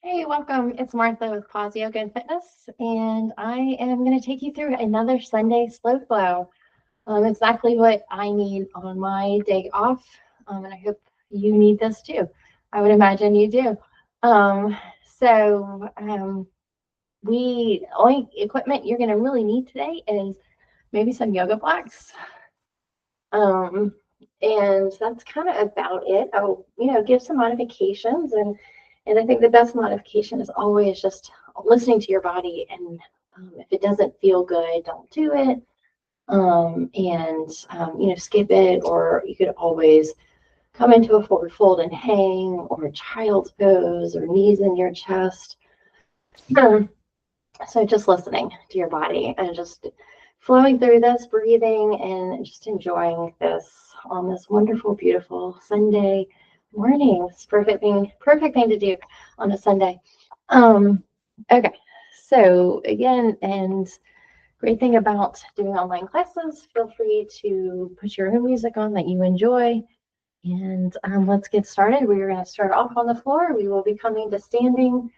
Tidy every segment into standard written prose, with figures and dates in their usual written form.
Hey, welcome. It's Martha with Pause Yoga and Fitness, and I am going to take you through another Sunday slow flow. Exactly what I need on my day off, and I hope you need this too. I would imagine you do. Um, so, we only equipment you're going to really need today is maybe some yoga blocks, um, and that's kind of about it. I'll, give some modifications, and I think the best modification is always just listening to your body. And if it doesn't feel good, don't do it. Skip it, or you could always come into a forward fold and hang, or child's pose, or knees in your chest. Um, so just listening to your body and just flowing through this, breathing, and just enjoying this on this wonderful, beautiful Sunday morning. It's perfect thing to do on a Sunday. Um, okay, so again, and great thing about doing online classes, feel free to put your own music on that you enjoy. And let's get started. We're going to start off on the floor. We will be coming to standing,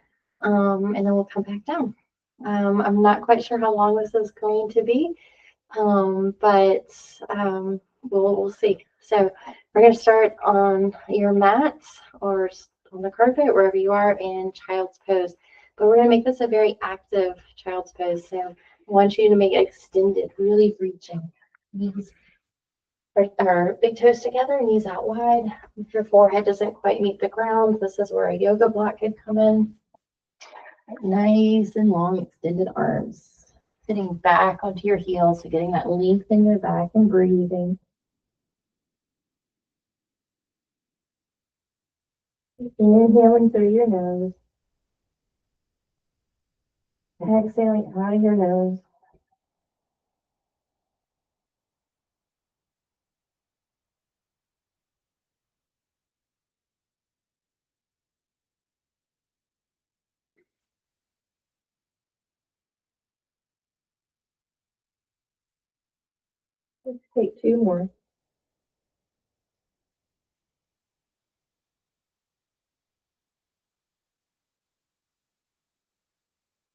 and then we'll come back down. I'm not quite sure how long this is going to be, but we'll see. So we're going to start on your mat or on the carpet, wherever you are, in child's pose. But we're going to make this a very active child's pose. So I want you to make it extended, really reaching. Knees or big toes together, knees out wide. If your forehead doesn't quite meet the ground, this is where a yoga block could come in. Nice and long extended arms. Sitting back onto your heels, so getting that length in your back and breathing. Inhaling through your nose. Exhaling out of your nose. Let's take two more.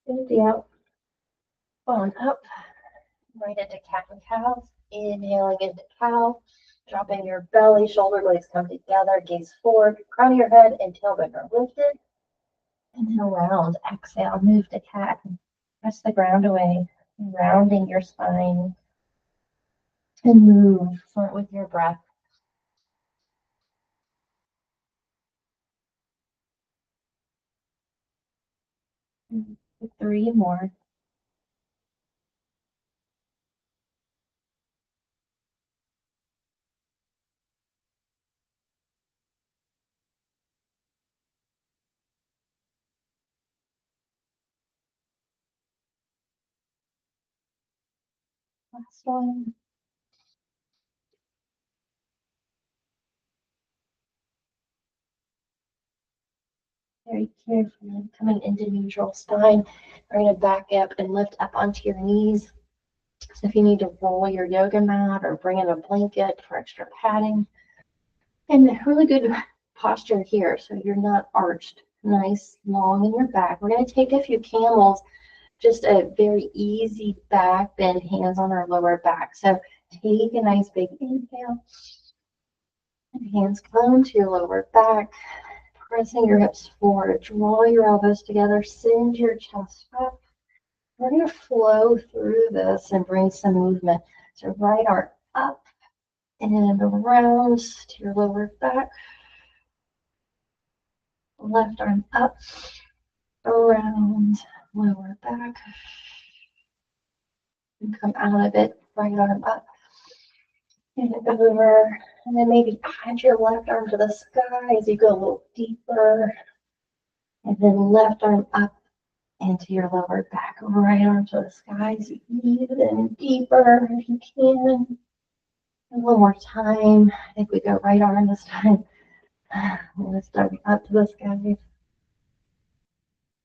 Empty out. Falling up. Right into cat and cow. Inhaling into cow. Dropping your belly, shoulder blades come together, gaze forward, crown of your head and tailbone are lifted. And then round. Exhale, move to cat. Press the ground away, rounding your spine. And move front with your breath. Three more. Last one. Very carefully coming into neutral spine. We're going to back up and lift up onto your knees. So if you need to roll your yoga mat or bring in a blanket for extra padding. And really good posture here, so you're not arched. Nice, long in your back. We're going to take a few camels, just a very easy back bend, hands on our lower back. So take a nice big inhale. And hands come to your lower back, pressing your hips forward. Draw your elbows together, send your chest up. We're going to flow through this and bring some movement. So right arm up and around to your lower back. Left arm up, around, lower back. And come out of it, right arm up. And over. And then maybe add your left arm to the sky as you go a little deeper. And then left arm up into your lower back, right arm to the sky. So even deeper if you can. A little more time. I think we go right arm this time. Let's start up to the sky.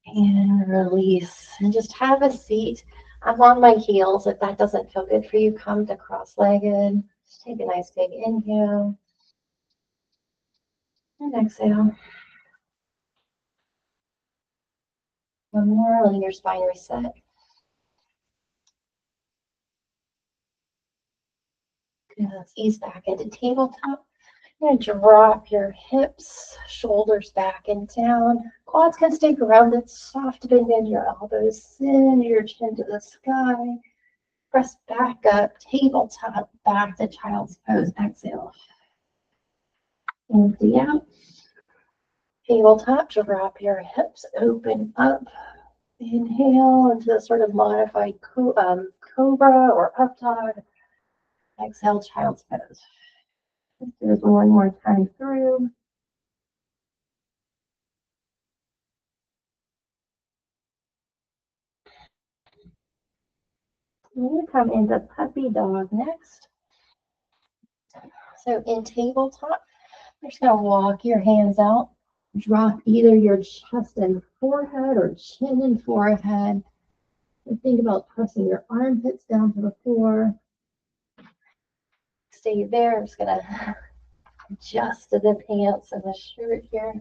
And release. And just have a seat. I'm on my heels. If that doesn't feel good for you, come to cross-legged. Just take a nice big inhale. And exhale. One more, letting your spine reset. Good, let's ease back into tabletop. You're going to drop your hips, shoulders back and down. Quads can stay grounded, soft bend in your elbows, send your chin to the sky. Press back up, tabletop, back to child's pose. Exhale. Empty out. Tabletop, drop your hips, open up. Inhale into the sort of modified cobra or up dog. Exhale, child's pose. Let's do this one more time through. We're going to come into puppy dog next. So in tabletop, you're just going to walk your hands out. Drop either your chest and forehead or chin and forehead. And think about pressing your armpits down to the floor. Stay there. I'm just going to adjust to the pants and the shirt here.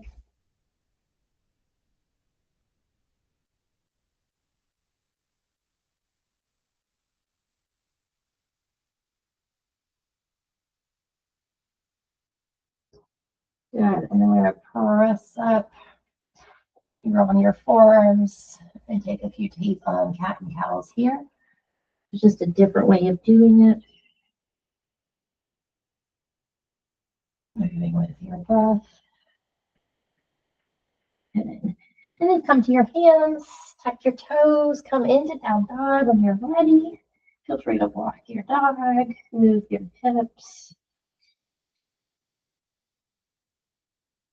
Good. And then we're going to press up. You're on your forearms and take a few cat and cows here. It's just a different way of doing it. Moving with your breath. And then come to your hands, tuck your toes, come into down dog when you're ready. Feel free to walk your dog, move your hips.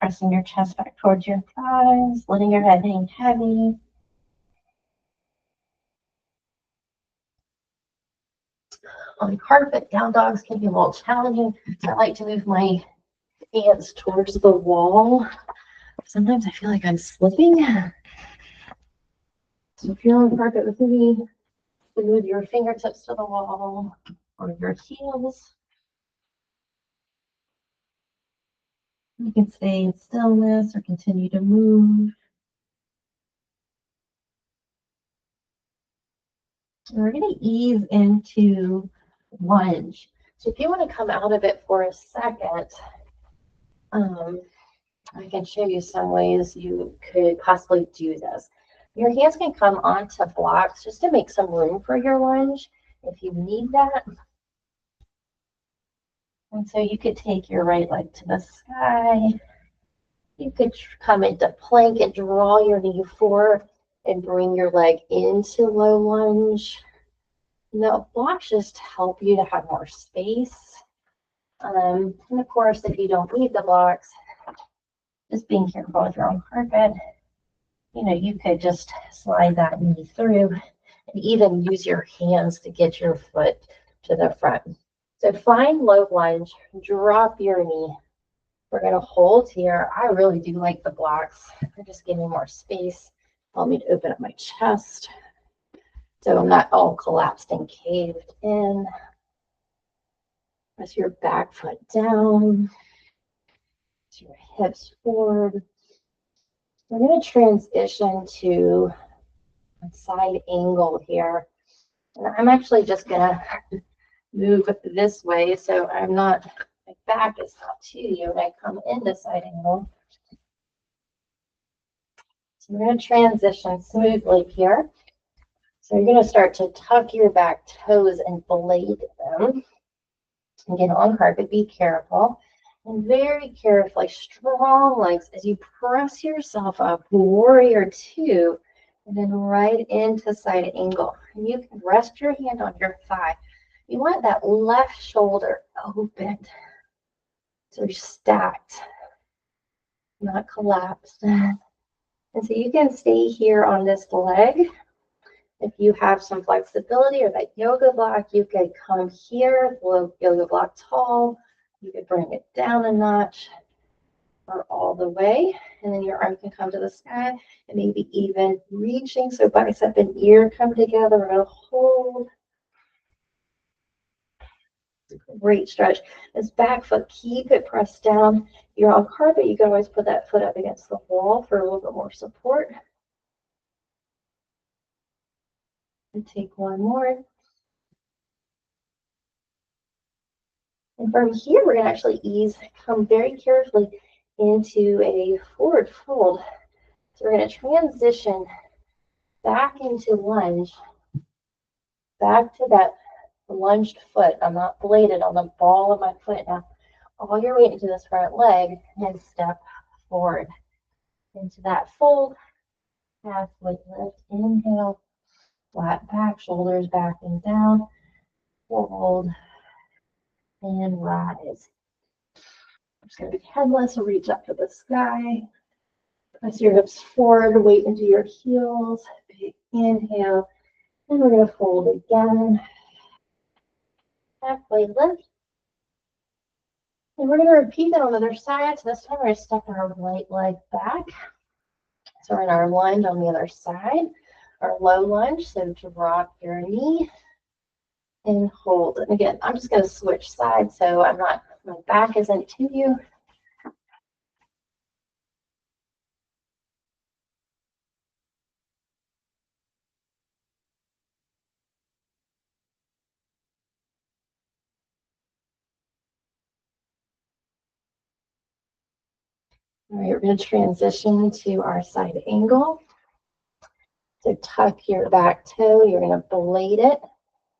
Pressing your chest back towards your thighs, letting your head hang heavy. On carpet, down dogs can be a little challenging. So I like to move my hands towards the wall. Sometimes I feel like I'm slipping. So if you're on carpet with me, move your fingertips to the wall or your heels. You can stay in stillness or continue to move. We're going to ease into lunge. So if you want to come out of it for a second, I can show you some ways you could possibly do this. Your hands can come onto blocks just to make some room for your lunge if you need that. And so you could take your right leg to the sky. You could come into plank and draw your knee forward and bring your leg into low lunge. The blocks just help you to have more space. And of course, if you don't need the blocks, just being careful if you're on carpet, you could just slide that knee through and even use your hands to get your foot to the front. So find low lunge, drop your knee. We're going to hold here. I really do like the blocks. They're just giving me more space. Help me to open up my chest so I'm not all collapsed and caved in. Press your back foot down. Press your hips forward. We're going to transition to a side angle here. And I'm actually just going to move this way so I'm not, my back is not to you when I come into side angle. So we're going to transition smoothly here. So you're going to start to tuck your back toes and blade them. Again, on carpet, be careful. And very carefully, strong legs as you press yourself up, warrior two, and then right into side angle. And you can rest your hand on your thigh. You want that left shoulder opened. So you're stacked, not collapsed. And so you can stay here on this leg. If you have some flexibility or that yoga block, you could come here, yoga block tall. You could bring it down a notch or all the way. And then your arm can come to the sky and maybe even reaching. So bicep and ear come together. We're going to hold. Great stretch. This back foot, keep it pressed down. You're on carpet, you can always put that foot up against the wall for a little bit more support. And take one more. And from here, we're going to actually come very carefully into a forward fold. So we're going to transition back into lunge, back to that lunged foot. I'm not bladed on the ball of my foot now. All your weight into this front leg and step forward into that fold. Halfway lift, inhale, flat back, shoulders back and down, fold, and rise. I'm just going to be headless, reach up to the sky. Press your hips forward, weight into your heels. Big inhale, and we're going to fold again. Halfway lift. And we're going to repeat that on the other side. So this time we're going to step our right leg back. So we're in our lunge on the other side, our low lunge. So drop your knee and hold. And again, I'm just going to switch sides so my back isn't to you. All right, we're going to transition to our side angle. So tuck your back toe. You're going to blade it,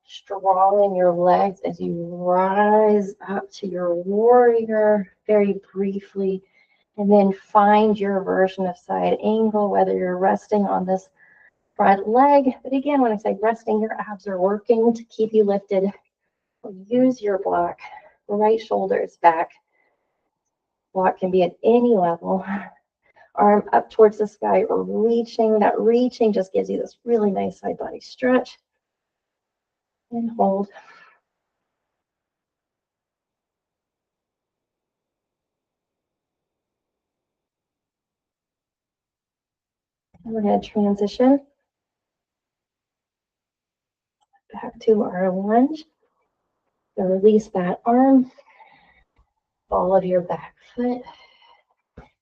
strong in your legs as you rise up to your warrior very briefly. And then find your version of side angle, whether you're resting on this front leg. But again, when I say resting, your abs are working to keep you lifted. Use your block. Right shoulder's back. Block can be at any level. Arm up towards the sky or reaching. That reaching just gives you this really nice side body stretch. And hold. And we're going to transition back to our lunge. So release that arm, ball of your back foot,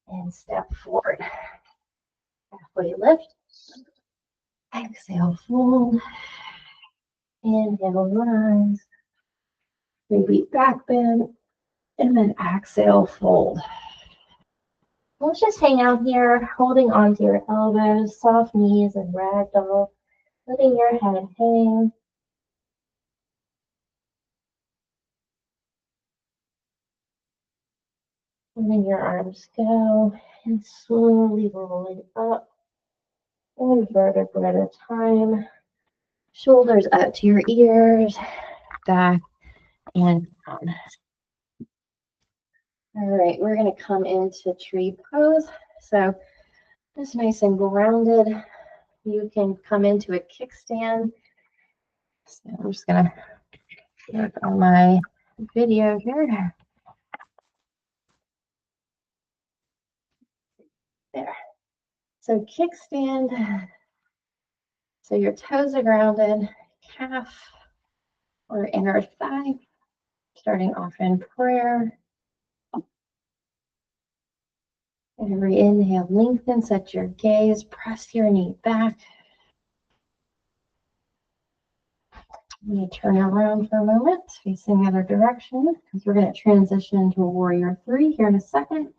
and step forward. Halfway lift. Exhale, fold. Inhale, rise. Maybe back bend. And then exhale, fold. Let's just hang out here, holding onto your elbows, soft knees, and ragdoll. Letting your head hang. Letting your arms go. And slowly rolling up. One vertebra at a time. Shoulders up to your ears. Back and down. All right, we're going to come into tree pose. So just nice and grounded. You can come into a kickstand. So I'm just going to work on my video here. There. So kickstand. So your toes are grounded, calf or inner thigh. Starting off in prayer. Every inhale, lengthen, set your gaze, press your knee back. I'm going to turn around for a moment, facing the other direction, because we're going to transition to a warrior 3 here in a second.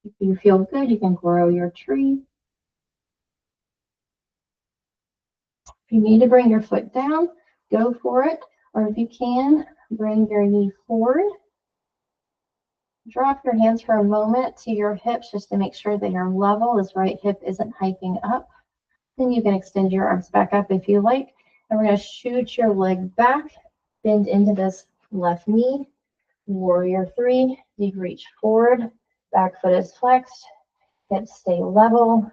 If you feel good, you can grow your tree. If you need to bring your foot down, go for it. Or if you can, bring your knee forward. Drop your hands for a moment to your hips just to make sure that your level, this right hip isn't hiking up. Then you can extend your arms back up if you like. And we're going to shoot your leg back, bend into this left knee. Warrior 3, you reach forward, back foot is flexed, hips stay level.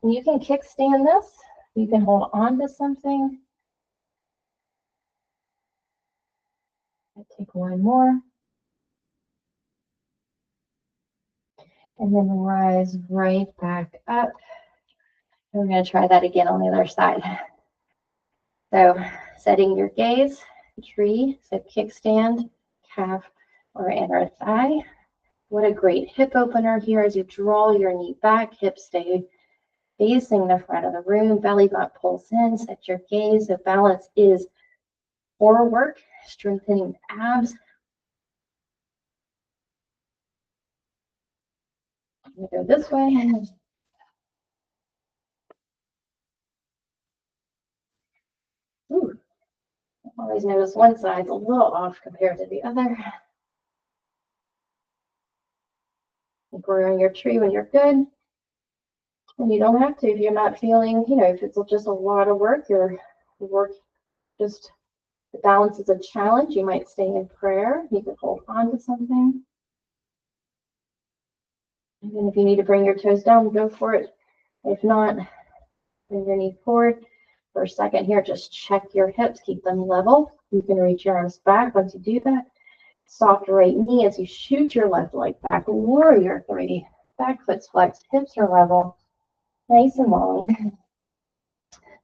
And you can kickstand this. You can hold on to something. I'll take one more. And then rise right back up. And we're going to try that again on the other side. So setting your gaze, tree, so kickstand, calf, or inner thigh. What a great hip opener here as you draw your knee back, hips stay facing the front of the room. Belly button pulls in. Set your gaze. So balance is core work, strengthening the abs. I'm gonna go this way. Ooh. I always notice one side's a little off compared to the other. Grow your tree when you're good. And you don't have to if you're not feeling, if it's just a lot of work, your work just, the balance is a challenge. You might stay in prayer. You can hold on to something. And then if you need to bring your toes down, go for it. If not, bring your knee forward. For a second here, just check your hips, keep them level. You can reach your arms back once you do that. Soft right knee as you shoot your left leg back. Warrior three. Back foot's flexed, hips are level. Nice and long.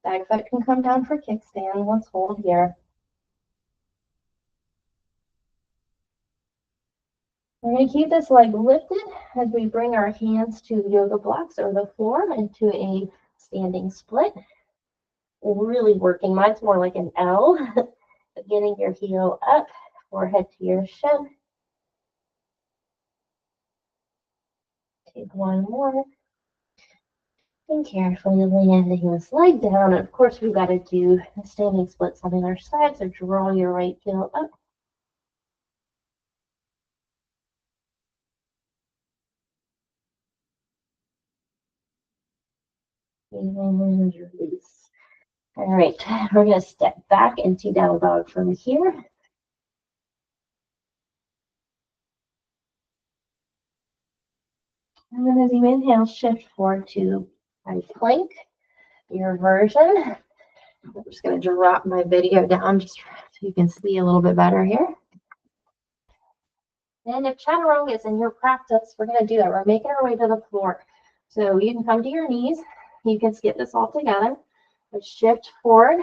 Back foot can come down for kickstand. Let's hold here. We're going to keep this leg lifted as we bring our hands to yoga blocks or the floor into a standing split. Really working. Mine's more like an L. Getting your heel up, forehead to your shin. Take one more. And carefully landing this leg down. And of course, we've got to do the standing splits on the other side. So draw your right heel up. And release. All right, we're going to step back into down dog from here. And then as you inhale, shift forward to a plank, your version. I'm just going to drop my video down just so you can see a little bit better here. And if chaturanga is in your practice, we're going to do that. We're making our way to the floor. So you can come to your knees. You can skip this all together. But shift forward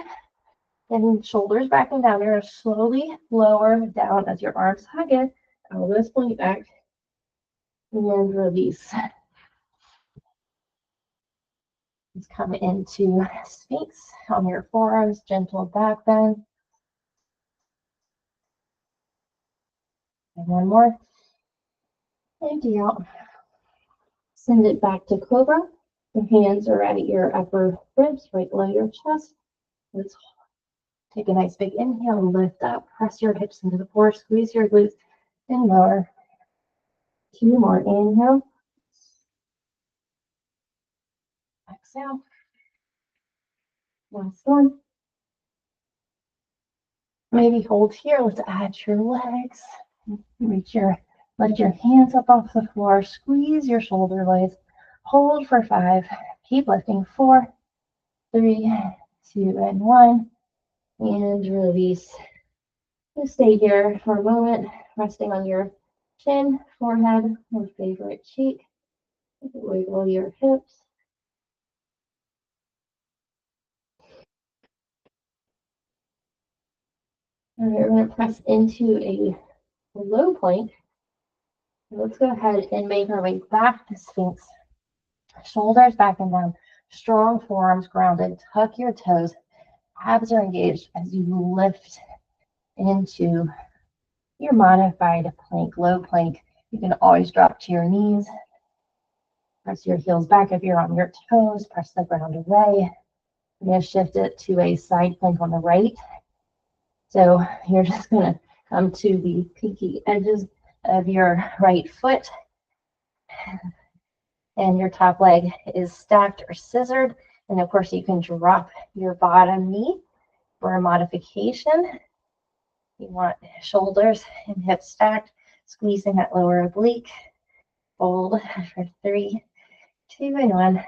and shoulders back and down. You're going to slowly lower down as your arms hug in. Elbows point back. And release. Let's come into Sphinx on your forearms, gentle back bend. And one more. Empty out. Send it back to Cobra. Your hands are at your upper ribs, right below your chest. Let's take a nice big inhale, lift up, press your hips into the floor, squeeze your glutes, and lower. Two more. Inhale. Exhale. Last one. Maybe hold here. Let's add your legs. Let your hands up off the floor. Squeeze your shoulder blades. Hold for 5. Keep lifting. 4, 3, 2, and 1. And release. Just stay here for a moment, resting on your chin, forehead, or favorite cheek. Wiggle your hips. All right, we're going to press into a low plank. Let's go ahead and make our way back to Sphinx. Shoulders back and down. Strong forearms grounded. Tuck your toes. Abs are engaged as you lift into your modified plank, low plank. You can always drop to your knees. Press your heels back if you're on your toes. Press the ground away. I'm going to shift it to a side plank on the right. So you're just going to come to the pinky edges of your right foot. And your top leg is stacked or scissored. And of course, you can drop your bottom knee for a modification. You want shoulders and hips stacked, squeezing that lower oblique. Hold for 3, 2, and 1.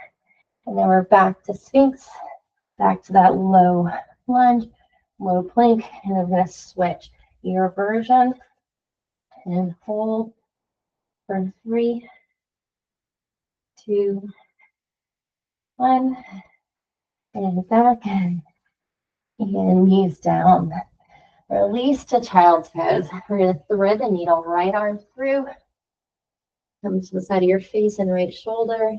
And then we're back to Sphinx, back to that low lunge, low plank, and I'm going to switch your version and hold for 3, 2, 1, and back, and knees down. Release to child's pose. We're going to thread the needle, right arm through, come to the side of your face and right shoulder.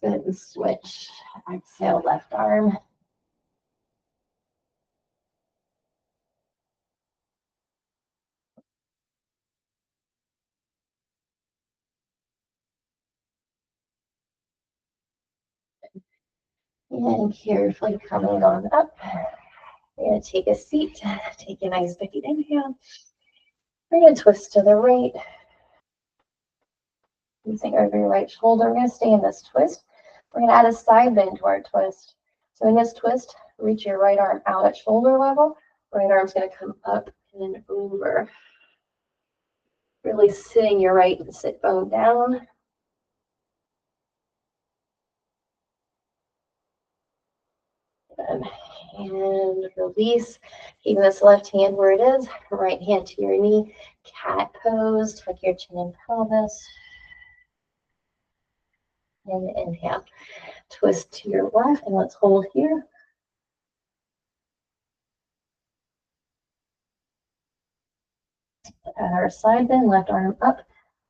Good, and switch. Exhale, left arm. And carefully coming on up. You're going to take a seat. Take a nice big inhale. We're going to twist to the right. Using over your right shoulder. We're going to stay in this twist. We're going to add a side bend to our twist. So in this twist, reach your right arm out at shoulder level. Right arm's going to come up and over. Really sitting your right sit bone down. And release. Keeping this left hand where it is. Right hand to your knee. Cat pose. Tuck your chin and pelvis. And inhale. Twist to your left. And let's hold here. At our side bend. Left arm up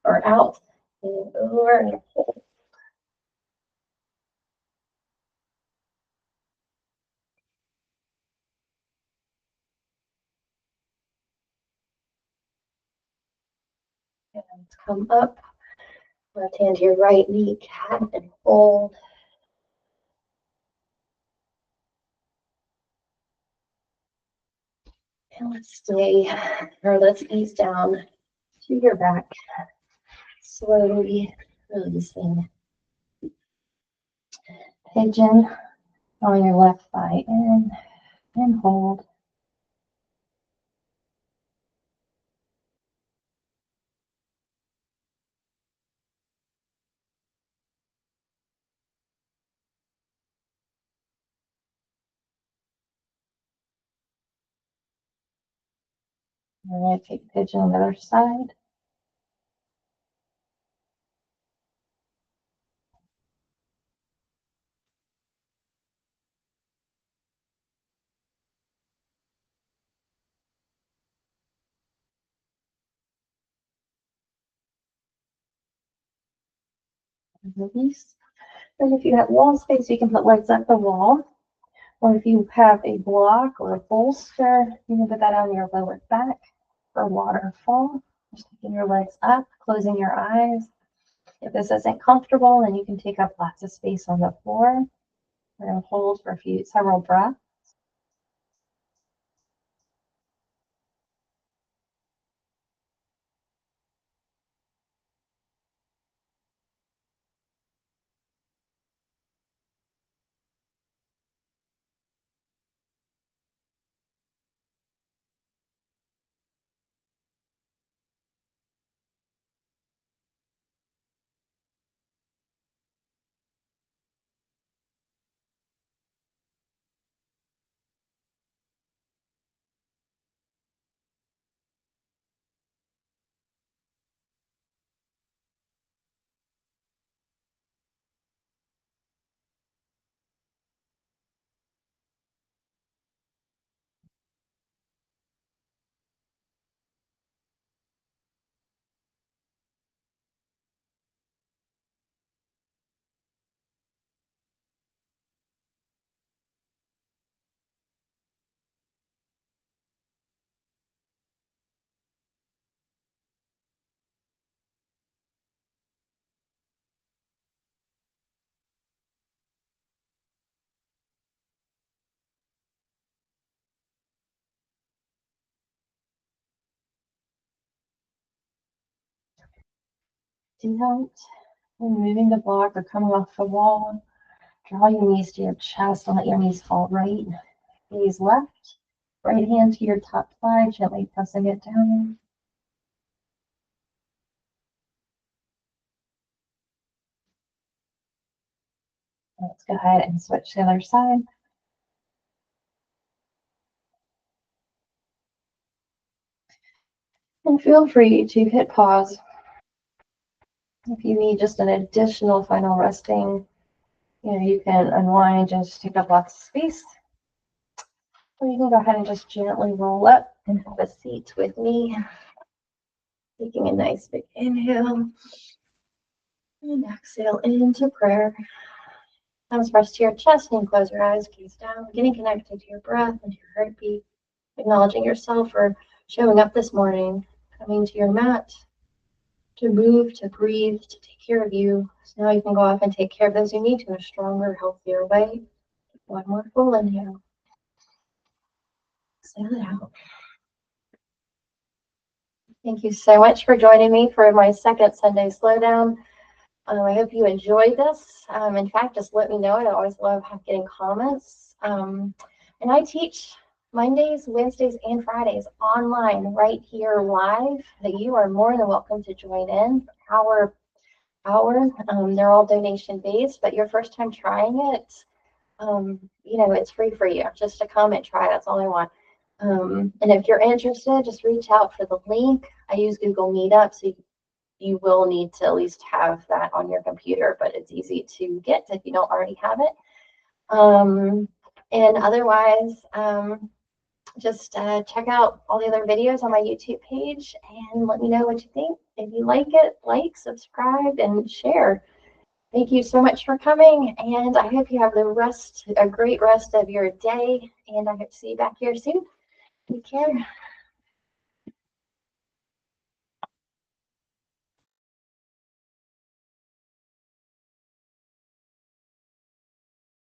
or out. And over and hold. And come up. Left hand to your right knee. Cat and hold. And let's stay, or let's ease down to your back. Slowly releasing. Pigeon on your left thigh in and hold. We're going to take pigeon on the other side. Release. And if you have wall space, you can put legs at the wall. Or if you have a block or a bolster, you can put that on your lower back for waterfall. Just taking your legs up, closing your eyes. If this isn't comfortable, then you can take up lots of space on the floor. We're going to hold for several breaths. Don't, when moving the block or coming off the wall, draw your knees to your chest and let your knees fall right. Gaze left. Right hand to your top thigh, gently pressing it down. Let's go ahead and switch to the other side. And feel free to hit pause if you need just an additional final resting. You can unwind, just take up lots of space. Or you can go ahead and just gently roll up and have a seat with me. Taking a nice big inhale and exhale into prayer. Thumbs pressed to your chest, and you close your eyes, gaze down, getting connected to your breath and to your heartbeat, acknowledging yourself for showing up this morning, coming to your mat to move, to breathe, to take care of you. So now you can go off and take care of those you need to in a stronger, healthier way. One more full inhale. Exhale it out. Thank you so much for joining me for my second Sunday Slowdown. I hope you enjoyed this. In fact, just let me know. I always love getting comments. And I teach Mondays, Wednesdays, and Fridays online right here live. That you are more than welcome to join in. Hour. They're all donation based, but your first time trying it, you know, it's free for you just to come and try. That's all I want. And if you're interested, just reach out for the link. I use Google Meetup, so you will need to at least have that on your computer, but it's easy to get if you don't already have it. And otherwise, just check out all the other videos on my YouTube page and let me know what you think. If you like it, like, subscribe, and share. Thank you so much for coming, and I hope you have a great rest of your day, and I hope to see you back here soon. Take care.